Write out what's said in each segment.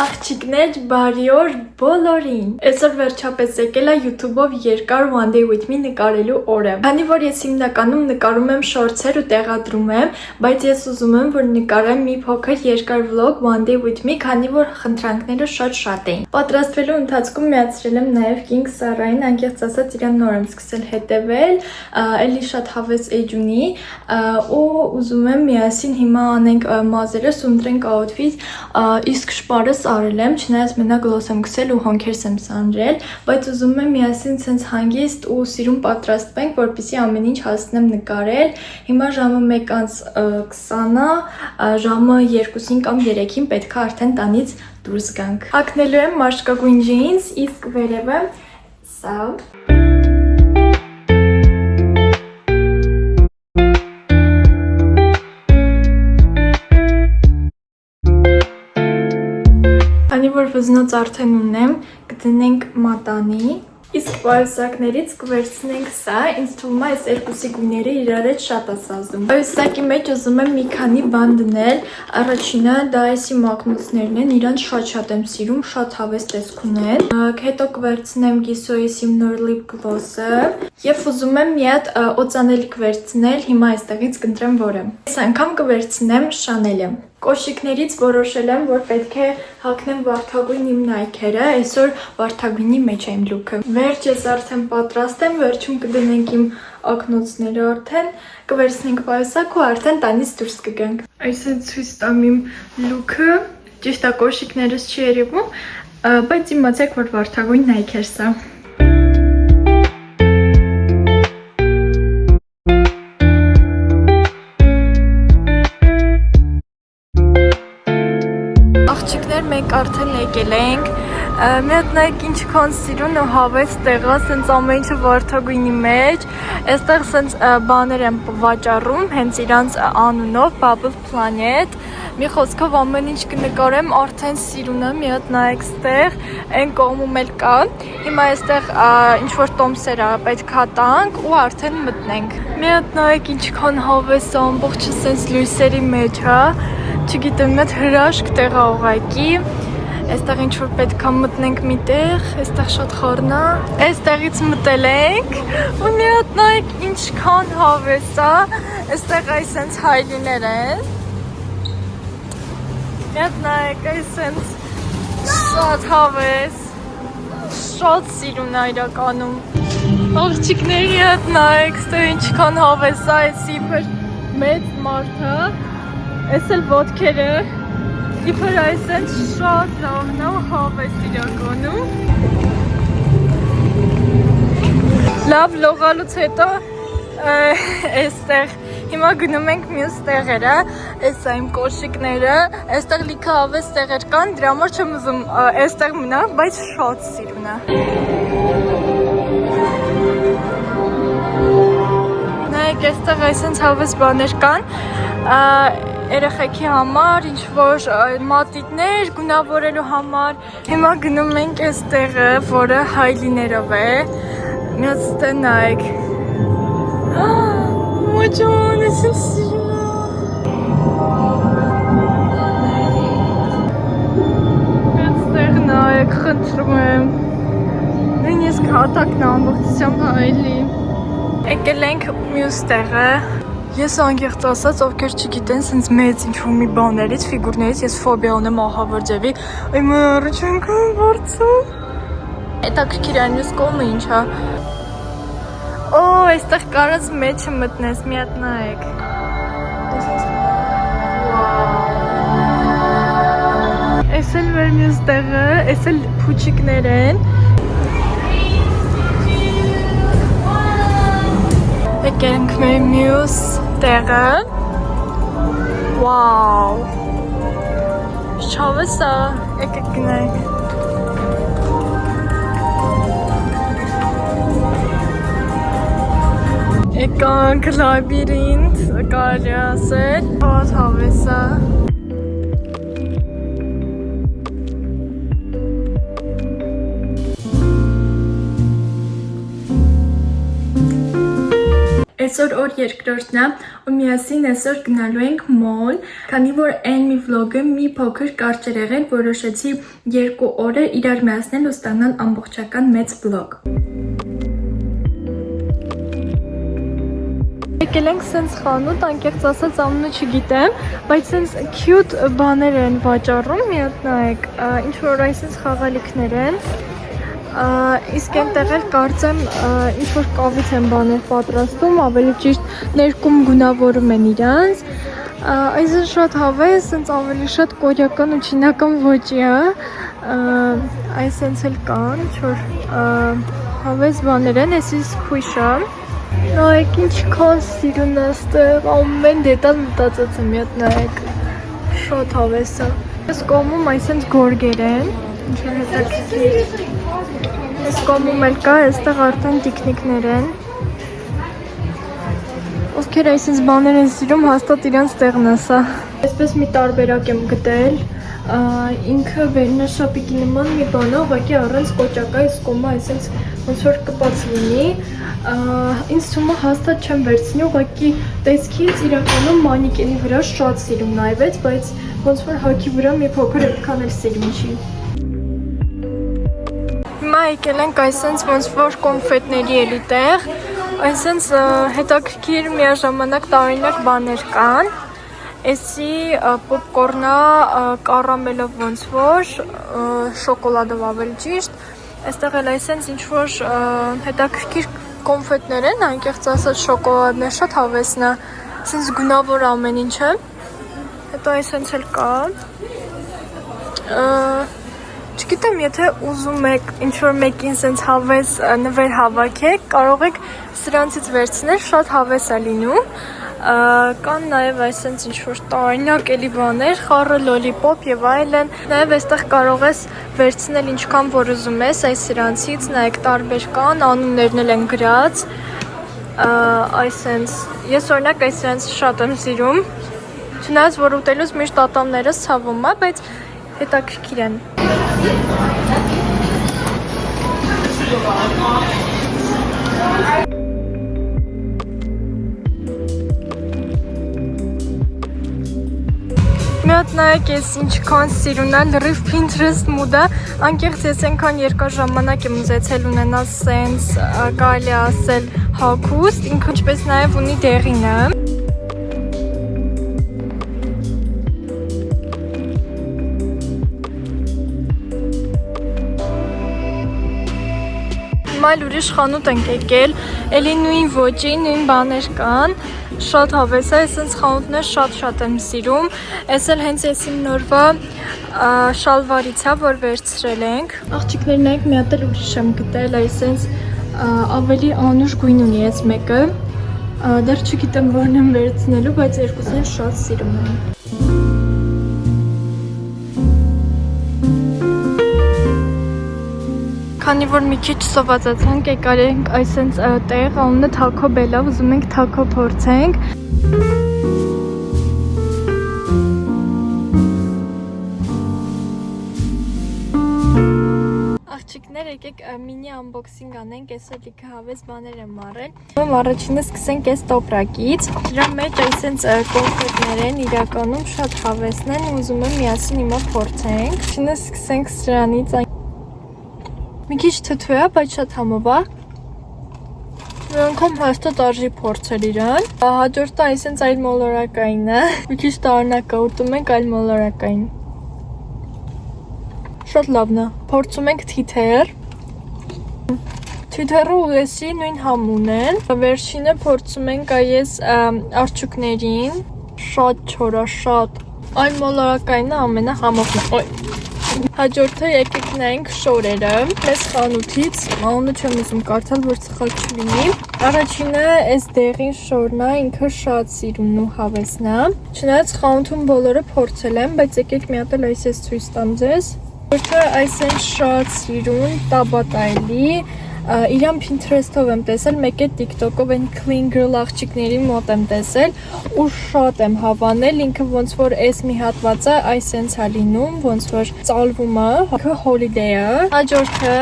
Աղջիկներ, բարի օր բոլորին։ Այսօր վերջապես եկել է YouTube-ով երկար One Day With Me նկարելու օրը։ Քանի որ ես հիմնականում նկարում եմ շորտսեր ու տեղադրում եմ, բայց ես ուզում եմ, որ նկարեմ մի փոքր երկար vlog One Day With Me, քանի որ խնդրանքները շատ էին։ Պատրաստվելու ընթացքում միացրել եմ նաև King Sara-ին, անկեղծ ասած իրան նոր եմ սկսել հետևել, էլի շատ հավես էջ ունի, ու ուզում եմ միասին հիմա անենք մազերս ու ընտրենք outfit, իսկ շպարս արել եմ, չնայած մենակ գլոս եմ գցել ու հոնքերս եմ սանրել, բայց ուզում եմ միասին ցենց հանգիստ ու սիրուն պատրաստվենք, որպեսզի ամեն ինչ հասնեմ նկարել։ Հիմա ժամը 1:20-ը, ժամը 2-ին կամ 3-ին պետք է արդեն տանից դուրս գանք։ Հագնելու եմ մաշկագույն ջինս, իսկ վերևը սա։ Քանի որ վզնոց արդեն ունեմ, կդնենք մատանի, իսկ պայուսակներից կվերցնենք սա, ինձ թվում է այս երկուսի գույները իրար հետ շատ է սազդում։ Պայուսակի մեջ ուզում եմ մի քանի բան դնել, առաջինը դա այսի մակնոցներն են, իրանց շատ եմ սիրում, շատ հավես տեսք ունեն։ Հետո կվերցնեմ Gisou-ի նոր lip gloss-ը եւ ուզում եմ մի հատ օծանելիք վերցնել, հիմա այստեղից կընտրեմ որը։ Այս անգամ կվերցնեմ Chanel-ը։ Կոշիկներից որոշել եմ, որ պետք է հագնեմ վարդագույն իմ նայքերը, այսօր վարդագույնի մեջ եմ լուքը։ Վերջ ես արդեն պատրաստ եմ, վերջում կդնենք իմ ակնոցները արդեն, կվերցնենք պայուսակ ու արդեն տանից դուրս կգանք։ Այսինքն ցույց տամ իմ լուքը, ճիշտ է կոշիկներս չի երևում, բայց իմացեք, որ վարդագույն նայքեր սա։ Աղջիկներ, մենք արդեն եկել ենք, մի հատ նայեք ինչքան սիրուն ու հավես տեղ է, սենց ամեն ինչը վարդագույնի մեջ, այստեղ սենց բաներ եմ վաճառում, հենց իրանց անունով, Bubble Planet, մի խոսքով ամեն ինչ կնկարեմ, արդեն սիրուն է, մի հատ նայեք ստեղ, այն կողմում էլ կա, հիմա այստեղ ինչ-որ տոմսեր է, պետք է տանք ու արդեն մտնենք։ Մի հատ նայեք ինչքան հավես է, ամբողջը սենց լույսերի մեջ է, չգիտեմ, մեծ հրաշք տեղ է ուղղակի, այստեղ ինչ-որ պետք է մտնենք մի տեղ, այստեղ շատ խառն է, այստեղից մտել ենք, ու մի հատ նայեք ինչքան հավես է, այստեղ այս սենց հայլիներ են, մի հատ նայեք այս սենց շատ հավես, շատ սիրուն է իրականում, աղջիկների հատ նայեք, ստեղ ինչքան հավես է, այս իբր մեծ մարդ է, Այս էլ ոտքերը, իբր այս են շատ լավն է ու հավես իրականում։ Լավ լողալուց հետո այստեղ հիմա գնում ենք մյուս տեղերը, այս է իմ կոշիկները, այստեղ լիքը հավես տեղեր կան, դրա համար չեմ ուզում այստեղ մնամ, բայց շատ սիրուն է։ Նայեք, այստեղ այսենց հավես բաներ կան, երեխեքի համար, ինչ-որ մատիտներ գունավորելու համար։ Հիմա գնում ենք այս տեղը, որը հայլիներով է։ Մի հատ ստե նայեք։ Մոջան, ես եմ սիրում է։ Մի հատ ստեղ նայեք, խնդրում եմ։ Նույնիսկ հատակն ամբողջությամբ հայլի։ Եկել ենք մյուս տեղը։ Ես անկեղծ ասած, ովքեր չգիտեն, սենց մեծ ինչ-որ մի բաներից, ֆիգուրներից ես ֆոբիա ունեմ ահավոր ձևի, այմ առաջանքում վարձում։ Հետաքրքիր այն մյուս կողմը ինչ է։ Օ, այստեղ կարած մեջը մտնես, մի հատ նայեք։ Այս էլ մեր մյուս տեղը, այս էլ փուչիկներ են։ Եկել ենք մեր մյուս տեղը, վաու, շավես է, եկեք գնայք։ Եկանք լաբիրինտ, կարելի ասել, հոտ հավեսա։ Այսօր օր երկրորդն է ու միասին այսօր գնալու ենք մոլ, քանի որ այն մի վլոգը մի փոքր կարճ էր եղել, որոշեցի 2 օրը իրար միացնել ու ստանալ ամբողջական մեծ վլոգ։ Եկել ենք սենց խանութ, անկեղծ ասած ամնը չգիտեմ, բայց սենց cute բաներ են վաճառում, մի հատ նայեք, ինչ որ այսպես խաղալիքներ են։ Իսկ այնտեղ էլ կարծեմ ինչ որ կավից են բաներ պատրաստում, ավելի ճիշտ ներկում գունավորում են իրանց։ Այսինքն շատ հավես, սենց ավելի շատ կորեական ու չինական ոճի է։ Այս սենց էլ կան, ինչ որ հավես բաներ են, այս իսկ քույշը։ Նայեք ինչքան սիրուն է ստեղ, ամեն դետալ մտածած եմ, մի հատ նայեք։ Շատ հավես է։ Այս կողմում այս սենց գորգեր են, ինչ որ հետաքրքիր։ Այս կողմում էլ կա, այստեղ արդեն տիկնիկներ են։ Ովքեր այսպես բաներ են սիրում, հաստատ իրանց տեղն է սա։ Այսպես մի տարբերակ եմ գտել, ինքը վերնաշապիկի նման մի բան է, ուղղակի առանց կոճակա, այս կողմը այսպես ոնց որ կպած լինի։ Ինձ թվում է հաստատ չեմ վերցնի, ուղղակի տեսքից իրականում մանիկենի վրա շատ սիրում նայվեց, բայց ոնց որ հագի վրա մի փոքր այդքան էլ սիրում չի։ Հիմա եկել ենք այսենց ոնց որ կոնֆետների էլի տեղ, այսենց հետաքրքիր միաժամանակ տարօրինակ բաներ կան, էսի պոպկորնա կարամելով ոնց որ, շոկոլադով ավելի ճիշտ, այստեղ էլ այսենց ինչ որ հետաքրքիր կոնֆետներ են, անկեղծ ասած շոկոլադն է, շատ հավեսն է, այսենց գունավոր ամեն ինչը, հետո այսենց էլ կա, չգիտեմ, եթե ուզում եք ինչ-որ մեկին սենց հավես նվեր հավաքեք, կարող եք սրանցից վերցնել, շատ հավես է լինում, կան նաև այսենց ինչ-որ տարօրինակ էլի բաներ, խառը լոլիպոպ և այլն, նաև այստեղ կարող ես վերցնել ինչքան որ ուզում ես այս սրանցից, նայեք տարբեր կան, անուններն էլ են գրած, այսենց, ես օրինակ այս սրանց շատ եմ սիրում, չնայած որ ուտելուց միշտ ատամներս ցավում է, բայց հետաքրքիր են։ Մի հատ նայեք ես ինչքան սիրուն է, լրիվ Pinterest մուդը, անկեղծ ես այնքան երկար ժամանակ եմ ուզեցել ունենալ սենց, կարելի ասել հագուստ, ինքը ինչպես նաև ունի դեղինը։ Այլ ուրիշ խանութ ենք եկել, էլի նույն ոճի, նույն բաներ կան, շատ հավես է, այսենց խանութներ շատ եմ սիրում, այս էլ հենց եսիմ նորվա շալվարից է, որ վերցրել ենք։ Աղջիկներ նայեք, մի հատ էլ ուրիշ եմ գտել, այսենց ավելի անուշ գույն ունի այս մեկը, դեռ չգիտեմ որն եմ վերցնելու, բայց երկուսն էլ շատ սիրում եմ։ Քանի որ մի քիչ սովածացանք, եկար ենք այսենց տեղ, անունը Taco Bell-ը, ուզում ենք taco փորձենք։ Աղջիկներ, եկեք մինի unboxing անենք, այսօր լիքը հավես բաներ եմ առել։ Առաջինը սկսենք այս տոպրակից, դրա մեջ այսենց կոնֆետներ են, իրականում շատ հավեսն են, ուզում եմ միասին հիմա փորձենք։ Առաջինը սկսենք սրանից, մի քիչ թթու է, բայց շատ համով է։ Մի անգամ հաստատ արժի փորձել իրան։ Հաջորդը այսենց այլ մոլորակային է։ Մի քիչ տարօրինակ է, ուտում ենք այլ մոլորակային։ Շատ լավն է։ Փորձում ենք թիթեռ։ Թիթեռը ու էսի նույն համուն են։ Վերջինը փորձում ենք այս արջուկներին։ Շատ չոր է, շատ։ Այլ մոլորակայինը ամենահամովն է։ Հաջորդը եկեք նայենք շորերը, մեզ խանութից, անունը չեմ ուզում կարդալ, որ սխալ չլինի։ Առաջինը այս դեղին շորն է, ինքը շատ սիրուն ու հավեսն է։ Չնայած խանութում բոլորը փորձել եմ, բայց եկեք մի հատ էլ այս ցույց տամ ձեզ։ Որտե այսեն շատ սիրուն, տաբատայլի, իրան Pinterest-ով եմ տեսել, մեկ է TikTok-ով են clean girl աղջիկների մոտ եմ տեսել ու շատ եմ հավանել, ինքը ոնց որ էս մի հատվածը այս սենց է լինում, ոնց որ ծալվում է, holiday-ը, հաջորդը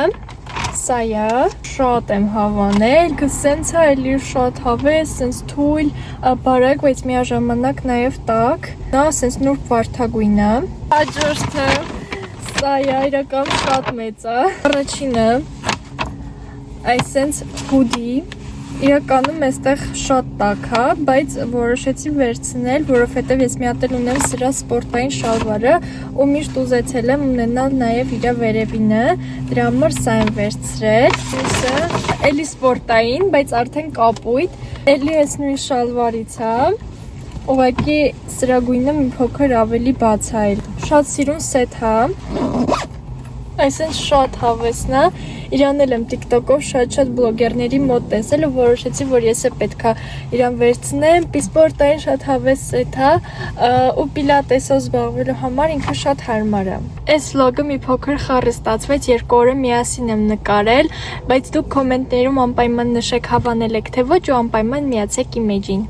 սա է, շատ եմ հավանել, սենց է էլի շատ հավես, սենց թույլ, բարակ, բայց միաժամանակ նաև տաք, նա սենց նուրբ վարդագույն է, հաջորդը սա է, իրական շատ մեծ է, առաջինը այս սենց հուդի, իրականում այստեղ շատ տաք է, բայց որոշեցի վերցնել, որովհետև ես մի հատ էլ ունեմ սրա սպորտային շալվարը ու միշտ ուզեցել եմ ունենալ նաև իր վերևինը, դրա համար սա եմ վերցրել, մյուսը էլի սպորտային, բայց արդեն կապույտ, էլի այս նույն շալվարից է, ուղղակի սրա գույնը մի փոքր ավելի բաց է, շատ սիրուն սեթ է, այսինքն շատ հավեսն է, իրան էլ եմ TikTok-ով շատ բլոգերների մոտ տեսել ու որոշեցի, որ ես է պետքա իրան վերցնեմ, սպորտային շատ հավես սեթ է ու պիլատեսով զբաղվելու համար ինքը շատ հարմար է։ Այս վլոգը մի փոքր խառը ստացվեց, 2 օրը միասին եմ նկարել, բայց դուք կոմենտներում անպայման նշեք հավանել եք թե ոչ ու անպայման միացեք իմեջին։